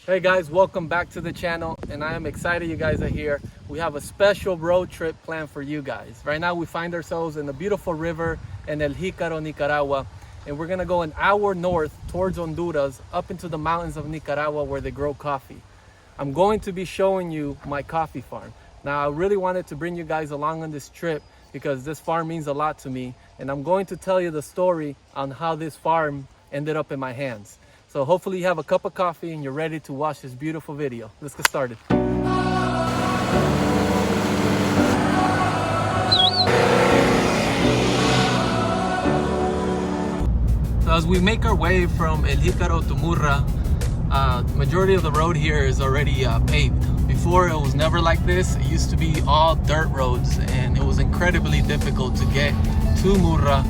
Hey guys, welcome back to the channel, and I am excited you guys are here. We have a special road trip planned for you guys. Right now we find ourselves in the beautiful river in El Jícaro, Nicaragua, and we're gonna go an hour north towards Honduras up into the mountains of Nicaragua where they grow coffee. I'm going to be showing you my coffee farm. Now I really wanted to bring you guys along on this trip because this farm means a lot to me, and I'm going to tell you the story on how this farm ended up in my hands. So hopefully you have a cup of coffee and you're ready to watch this beautiful video. Let's get started. So as we make our way from El Jícaro to Murrah, majority of the road here is already paved. Before, it was never like this. It used to be all dirt roads, and it was incredibly difficult to get to Murrah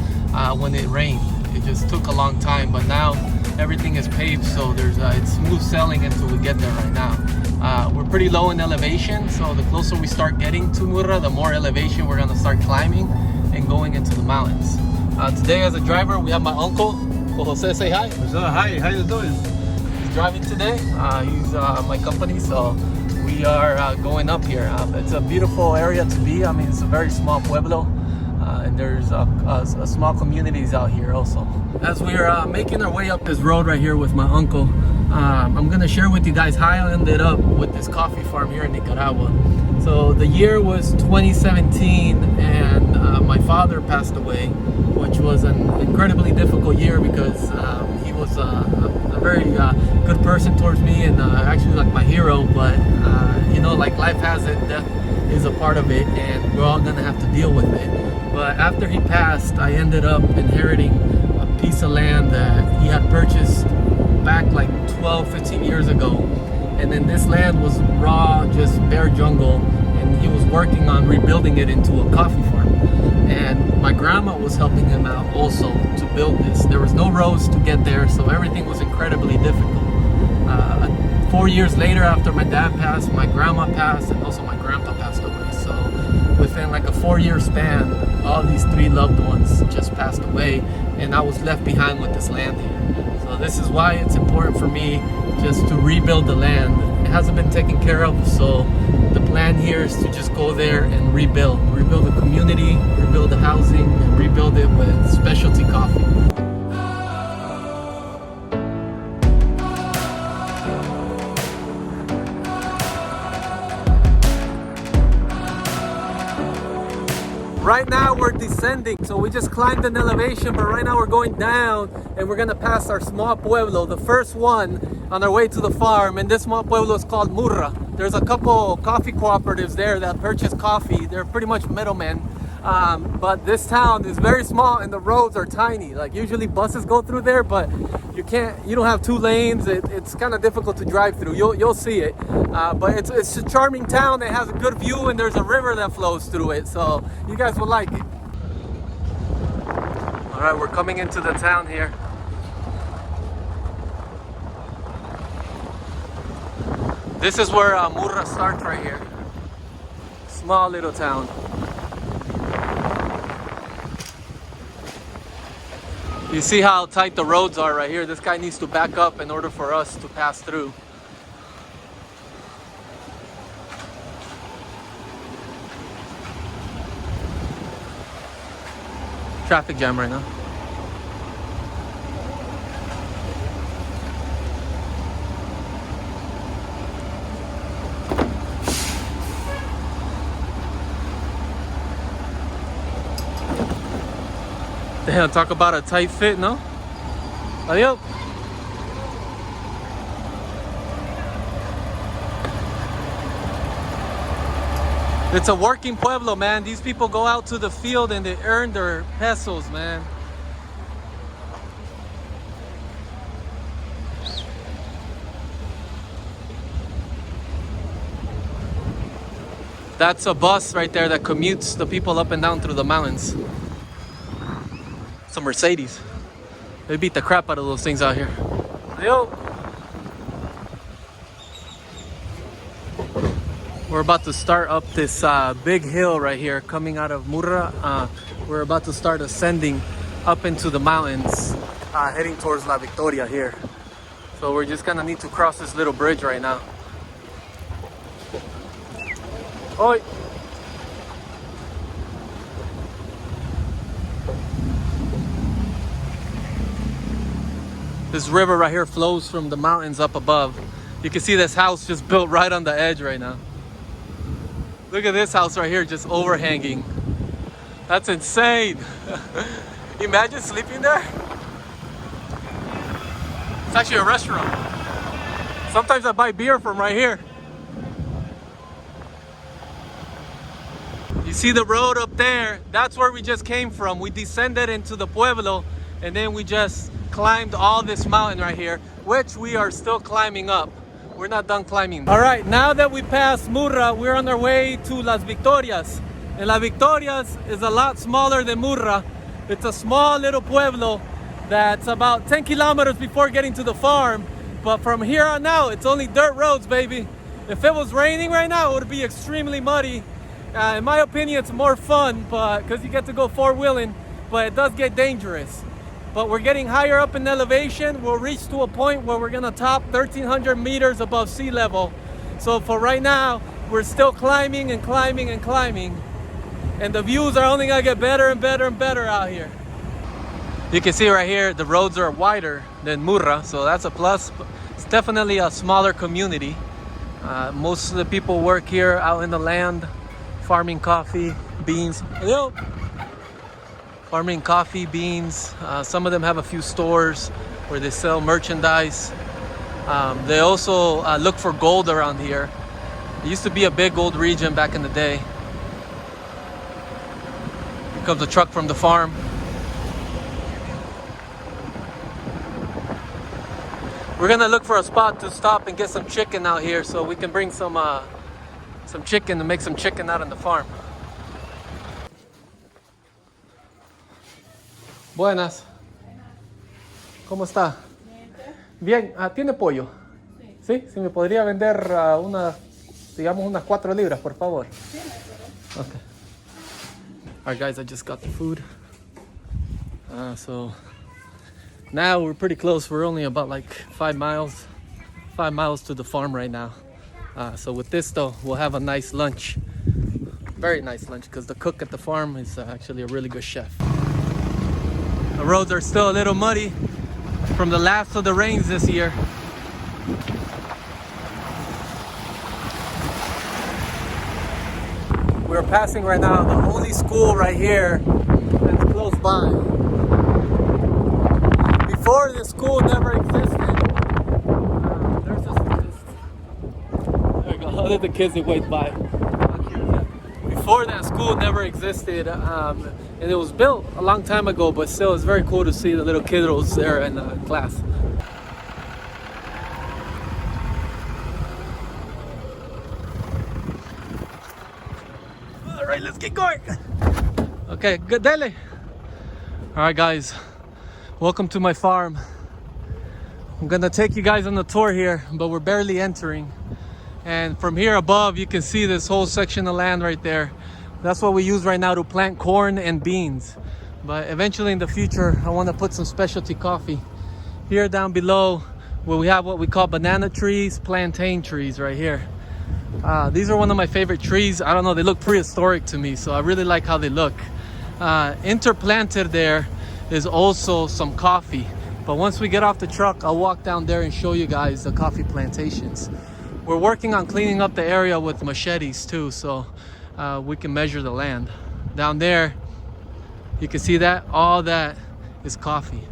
when it rained. It just took a long time, but now everything is paved, so it's smooth sailing until we get there. Right now we're pretty low in elevation, so the closer we start getting to Murrah, the more elevation we're going to start climbing and going into the mountains. Today as a driver we have my uncle Jose. Say hi. Hi, how you doing? He's driving today. He's my company, so we are going up here. It's a beautiful area to be. I mean, it's a very small pueblo, and there's a small communities out here also. As we're making our way up this road right here with my uncle, I'm gonna share with you guys how I ended up with this coffee farm here in Nicaragua. So the year was 2017, and my father passed away, which was an incredibly difficult year because he was a very good person towards me, and actually like my hero. But you know, like life has it, death is a part of it, and we're all gonna have to deal with it. But after he passed, I ended up inheriting a piece of land that he had purchased back like 12-15 years ago, and then this land was raw, just bare jungle, and he was working on rebuilding it into a coffee farm. And my grandma was helping him out also to build this. There was no roads to get there, so everything was incredibly difficult. 4 years later, after my dad passed, my grandma passed, and also my grandpa passed away. So within like a 4-year span, all these 3 loved ones just passed away, and I was left behind with this land here. So this is why it's important for me just to rebuild the land. It hasn't been taken care of, so the plan here is to just go there and rebuild the community, rebuild the housing, and rebuild it with specialty coffee. Right now we're descending, so we just climbed an elevation, but right now we're going down, and we're gonna pass our small pueblo, the first one on our way to the farm. And this small pueblo is called Murrah. There's a couple coffee cooperatives there that purchase coffee. They're pretty much middlemen, but this town is very small and the roads are tiny. Like usually buses go through there, but you don't have 2 lanes. It's kind of difficult to drive through. You'll see it, but it's a charming town that has a good view, and there's a river that flows through it, so you guys will like it. All right, we're coming into the town here. This is where Murrah starts right here. Small little town. You see how tight the roads are right here. This guy needs to back up in order for us to pass through. Traffic jam right now. Damn, talk about a tight fit, no? Adios. It's a working pueblo, man. These people go out to the field and they earn their pesos, man. That's a bus right there that commutes the people up and down through the mountains. It's a Mercedes. They beat the crap out of those things out here. Yo. We're about to start up this big hill right here coming out of Murrah. We're about to start ascending up into the mountains, heading towards La Victoria here. So we're just gonna need to cross this little bridge right now. Oi! This river right here flows from the mountains up above. You can see this house just built right on the edge right now. Look at this house right here just overhanging. That's insane. Imagine sleeping there. It's actually a restaurant. Sometimes I buy beer from right here. You see the road up there? That's where we just came from. We descended into the pueblo and then we just climbed all this mountain right here, which we are still climbing up. We're not done climbing. All right, now that we passed Murrah, we're on our way to Las Victorias. And Las Victorias is a lot smaller than Murrah. It's a small little pueblo that's about 10 kilometers before getting to the farm. But from here on out, it's only dirt roads, baby. If it was raining right now, it would be extremely muddy. In my opinion, it's more fun, but because you get to go four-wheeling, but it does get dangerous. But we're getting higher up in elevation. We'll reach to a point where we're gonna top 1,300 meters above sea level. So for right now, we're still climbing and climbing and climbing. And the views are only gonna get better and better and better out here. You can see right here, the roads are wider than Murrah, so that's a plus. It's definitely a smaller community. Most of the people work here out in the land, farming coffee, beans. Hello. Farming coffee, beans. Some of them have a few stores where they sell merchandise. They also look for gold around here. It used to be a big gold region back in the day. Here comes a truck from the farm. We're gonna look for a spot to stop and get some chicken out here so we can bring some chicken to make some chicken out on the farm. Buenas. ¿Cómo está? Bien. ¿Tiene pollo? Sí. ¿Sí? ¿Me podría vender digamos unas 4 libras, por favor? Okay. Alright guys, I just got the food. So now we're pretty close. We're only about like 5 miles to the farm right now. So with this though, we'll have a nice lunch. Very nice lunch because the cook at the farm is actually a really good chef. The roads are still a little muddy from the last of the rains this year. We're passing right now the only school right here that's close by. Before the school never existed. There's there you go. How did the kids wait by? Before that school never existed, and it was built a long time ago, but still it's very cool to see the little kiddos there in class. All right, let's get going. Okay, good dele. All right, guys, welcome to my farm. I'm gonna take you guys on the tour here, but we're barely entering. And from here above, you can see this whole section of land right there. That's what we use right now to plant corn and beans. But eventually in the future, I want to put some specialty coffee. Here down below, where we have what we call banana trees, plantain trees right here. These are one of my favorite trees. I don't know, they look prehistoric to me, so I really like how they look. Interplanted there is also some coffee. But once we get off the truck, I'll walk down there and show you guys the coffee plantations. We're working on cleaning up the area with machetes too, so we can measure the land. Down there, you can see that all that is coffee.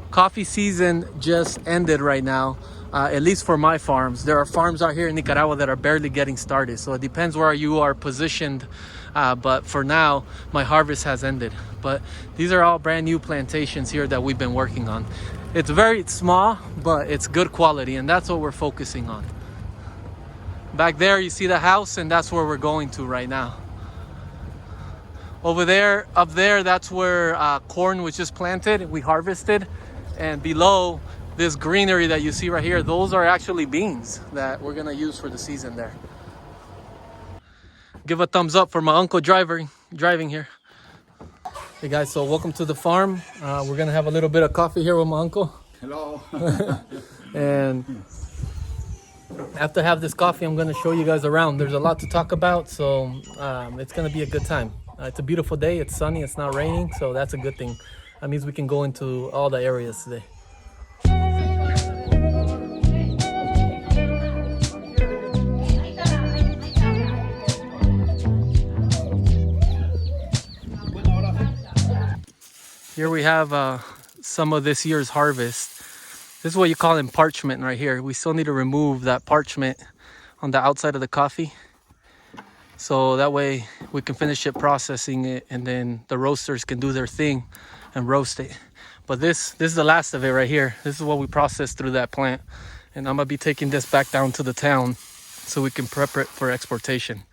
Coffee season just ended right now, at least for my farms. There are farms out here in Nicaragua that are barely getting started, so it depends where you are positioned. But for now, my harvest has ended. But these are all brand new plantations here that we've been working on. It's very small, but it's good quality, and that's what we're focusing on. Back there, you see the house, and that's where we're going to right now. Over there, up there, that's where corn was just planted, we harvested. And below, this greenery that you see right here, those are actually beans that we're gonna use for the season there. Give a thumbs up for my uncle driving here. Hey guys, so welcome to the farm. We're gonna have a little bit of coffee here with my uncle. Hello. And after I have this coffee, I'm gonna show you guys around. There's a lot to talk about, so it's gonna be a good time. It's a beautiful day, it's sunny, it's not raining, so that's a good thing. That means we can go into all the areas today. Here we have some of this year's harvest. This is what you call in parchment right here. We still need to remove that parchment on the outside of the coffee. So that way we can finish it processing it, and then the roasters can do their thing and roast it. But this is the last of it right here. This is what we processed through that plant. And I'm gonna be taking this back down to the town so we can prep it for exportation.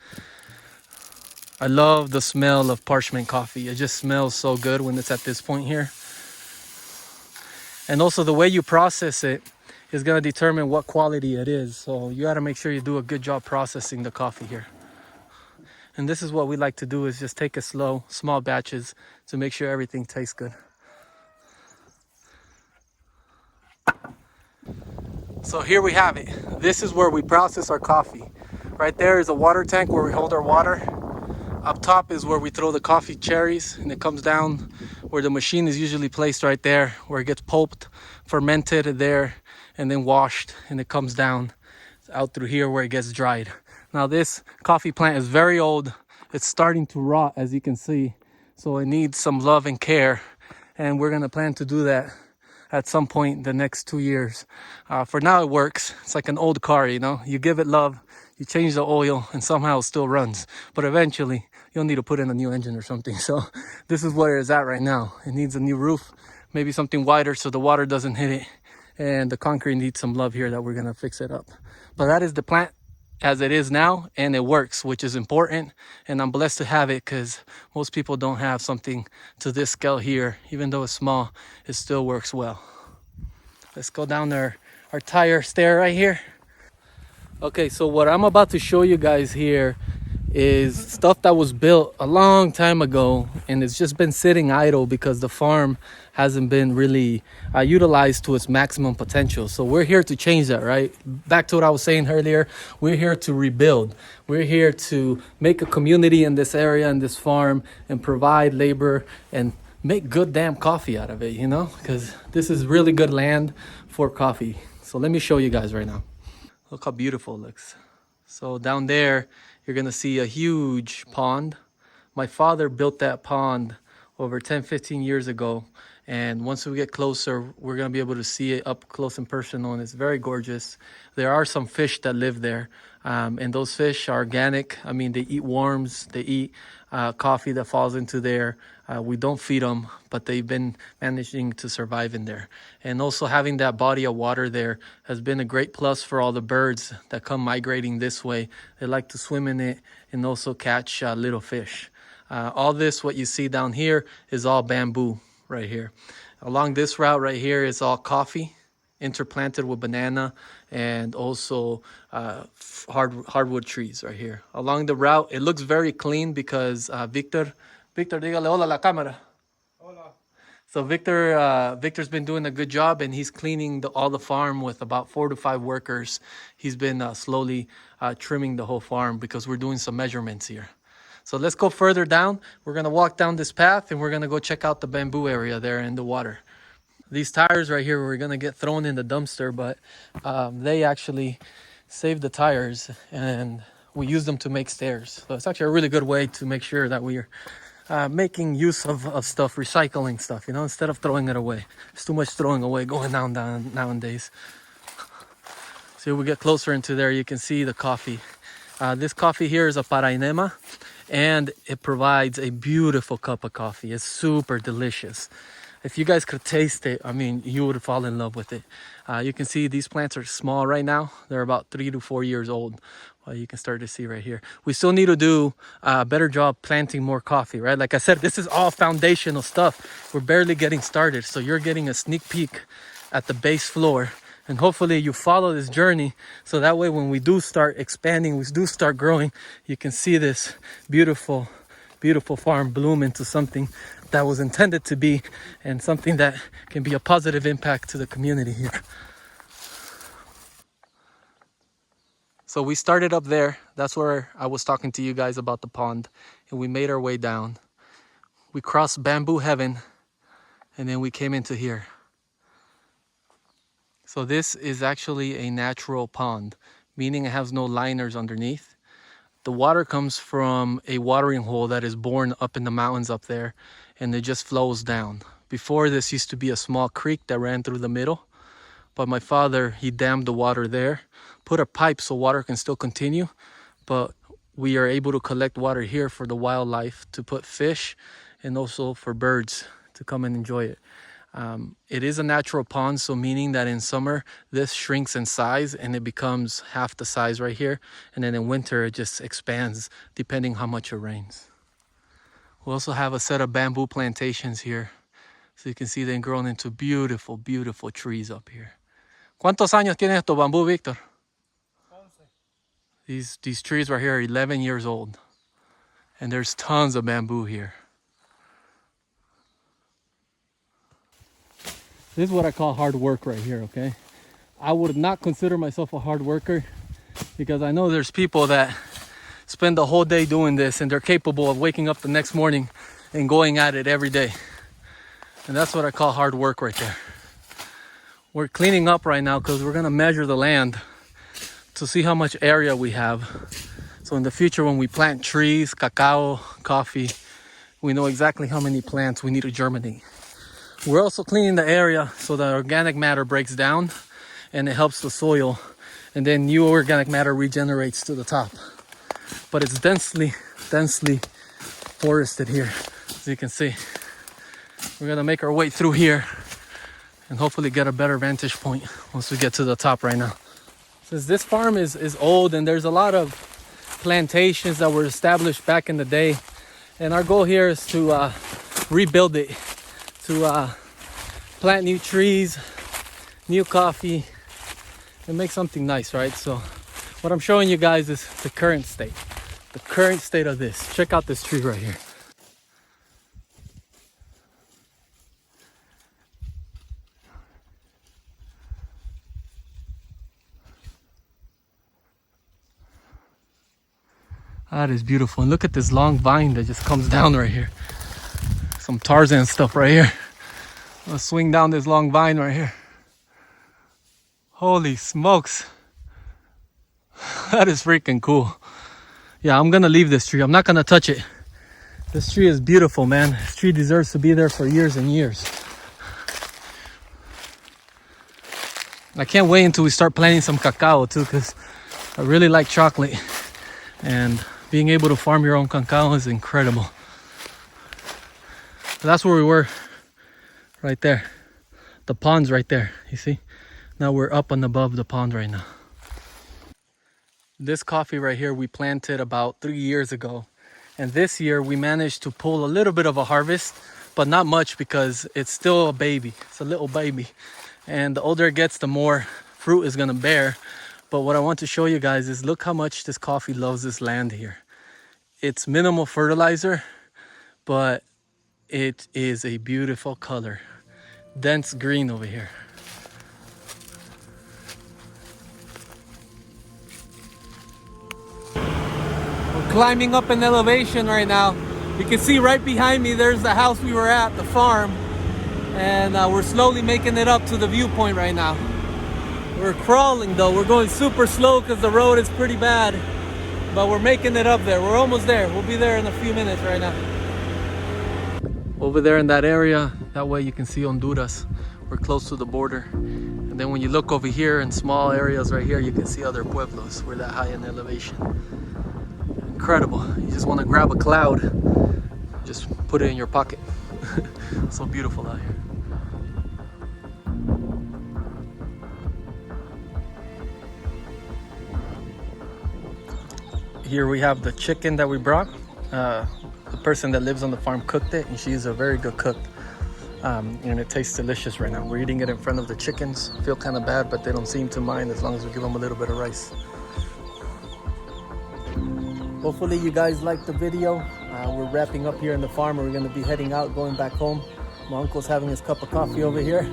I love the smell of parchment coffee. It just smells so good when it's at this point here. And also the way you process it is gonna determine what quality it is. So you gotta make sure you do a good job processing the coffee here. And this is what we like to do, is just take it slow, small batches, to make sure everything tastes good. So here we have it. This is where we process our coffee. Right there is a water tank where we hold our water. Up top is where we throw the coffee cherries, and it comes down where the machine is usually placed right there, where it gets pulped, fermented there, and then washed, and it comes down out through here where it gets dried. Now this coffee plant is very old. It's starting to rot, as you can see. So it needs some love and care. And we're gonna plan to do that at some point in the next 2 years. For now it works. It's like an old car, you know? You give it love, you change the oil, and somehow it still runs. But eventually you'll need to put in a new engine or something. So this is where it's at right now. It needs a new roof, maybe something wider so the water doesn't hit it. And the concrete needs some love here that we're gonna fix it up. But that is the plant as it is now, and it works, which is important. And I'm blessed to have it, because most people don't have something to this scale here. Even though it's small, it still works well. Let's go down our tire stair right here. Okay, so what I'm about to show you guys here is stuff that was built a long time ago, and it's just been sitting idle because the farm hasn't been really utilized to its maximum potential. So we're here to change that, right? Back to what I was saying earlier, we're here to rebuild. We're here to make a community in this area, in this farm, and provide labor and make good damn coffee out of it, you know, because this is really good land for coffee. So let me show you guys right now. Look how beautiful it looks. So down there, you're gonna see a huge pond. My father built that pond over 10-15 years ago. And once we get closer, we're gonna be able to see it up close and personal, and it's very gorgeous. There are some fish that live there, and those fish are organic. I mean, they eat worms, they eat coffee that falls into there. We don't feed them, but they've been managing to survive in there. And also having that body of water there has been a great plus for all the birds that come migrating this way. They like to swim in it and also catch little fish. All this, what you see down here, is all bamboo right here. Along this route right here is all coffee, interplanted with banana, and also hardwood trees right here. Along the route, it looks very clean because Victor, dígale hola a la cámara. Hola. So Victor's been doing a good job, and he's cleaning all the farm with about 4 to 5 workers. He's been slowly trimming the whole farm because we're doing some measurements here. So let's go further down. We're gonna walk down this path, and we're gonna go check out the bamboo area there in the water. These tires right here, we're gonna get thrown in the dumpster, but they actually save the tires, and we use them to make stairs. So it's actually a really good way to make sure that we're making use of stuff, recycling stuff, you know, instead of throwing it away. There's too much throwing away going on nowadays. So we get closer into there, you can see the coffee. This coffee here is a Parainema, and it provides a beautiful cup of coffee. It's super delicious. If you guys could taste it, I mean, you would fall in love with it. You can see these plants are small right now. They're about 3 to 4 years old. You can start to see right here. We still need to do a better job planting more coffee, right? Like I said, this is all foundational stuff. We're barely getting started. So you're getting a sneak peek at the base floor. And hopefully you follow this journey, so that way when we do start expanding, we do start growing, you can see this beautiful beautiful farm bloom into something that was intended to be, and something that can be a positive impact to the community here. So we started up there. That's where I was talking to you guys about the pond, and we made our way down. We crossed Bamboo Heaven, and then we came into here. So this is actually a natural pond, meaning it has no liners underneath. The water comes from a watering hole that is born up in the mountains up there, and it just flows down. Before, this used to be a small creek that ran through the middle, but my father, he dammed the water there, put a pipe so water can still continue, but we are able to collect water here for the wildlife, to put fish, and also for birds to come and enjoy it. It is a natural pond, so meaning that in summer this shrinks in size and it becomes half the size right here, and then in winter it just expands depending how much it rains. We also have a set of bamboo plantations here, so you can see they've grown into beautiful, beautiful trees up here. ¿Cuántos años tiene esto bambú, Victor? 11. These trees right here are 11 years old, and there's tons of bamboo here. This is what I call hard work right here, okay? I would not consider myself a hard worker, because I know there's people that spend the whole day doing this and they're capable of waking up the next morning and going at it every day. And that's what I call hard work right there. We're cleaning up right now because we're gonna measure the land to see how much area we have. So in the future, when we plant trees, cacao, coffee, we know exactly how many plants we need to germinate. We're also cleaning the area so that organic matter breaks down and it helps the soil, and then new organic matter regenerates to the top. But it's densely forested here, as you can see. We're gonna make our way through here and hopefully get a better vantage point once we get to the top right now. Since this farm is old and there's a lot of plantations that were established back in the day, and our goal here is to rebuild it, to plant new trees, new coffee, and make something nice, right? So what I'm showing you guys is the current state of this. Check out this tree right here. That is beautiful. And look at this long vine that just comes down right here. Some Tarzan stuff right here. I'll swing down this long vine right here. Holy smokes. That is freaking cool. Yeah, I'm gonna leave this tree. I'm not gonna touch it. This tree is beautiful, man. This tree deserves to be there for years and years. I can't wait until we start planting some cacao too, because I really like chocolate. And being able to farm your own cacao is incredible. So that's where we were, right there. The pond's right there, you see? Now we're up and above the pond right now. This coffee right here we planted about 3 years ago. And this year we managed to pull a little bit of a harvest, but not much because it's still a baby. It's a little baby. And the older it gets, the more fruit is gonna bear. But what I want to show you guys is look how much this coffee loves this land here. It's minimal fertilizer, but it is a beautiful color. Dense green over here. We're climbing up an elevation right now. You can see right behind me, there's the house we were at, the farm. And we're slowly making it up to the viewpoint right now. We're crawling though. We're going super slow because the road is pretty bad. But we're making it up there. We're almost there. We'll be there in a few minutes right now. Over there in that area, that way you can see Honduras. We're close to the border. And then when you look over here in small areas right here, you can see other pueblos. We're that high in elevation. Incredible. You just want to grab a cloud, just put it in your pocket. So beautiful out here. Here we have the chicken that we brought. The person that lives on the farm cooked it, and she's a very good cook. And it tastes delicious right now. We're eating it in front of the chickens. I feel kind of bad, but they don't seem to mind as long as we give them a little bit of rice. Hopefully you guys liked the video. We're wrapping up here in the farm. We're going to be heading out, going back home. My uncle's having his cup of coffee over here.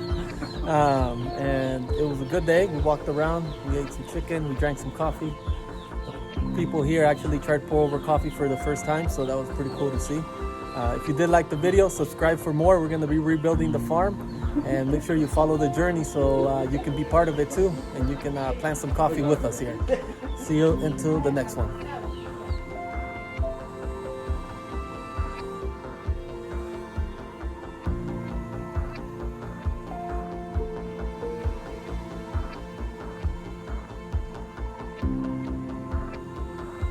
And it was a good day. We walked around, we ate some chicken, we drank some coffee. People here actually tried pour over coffee for the first time, so that was pretty cool to see. If you did like the video, subscribe for more. We're going to be rebuilding the farm, and make sure you follow the journey so you can be part of it too, and you can plant some coffee with us here. See you until the next one.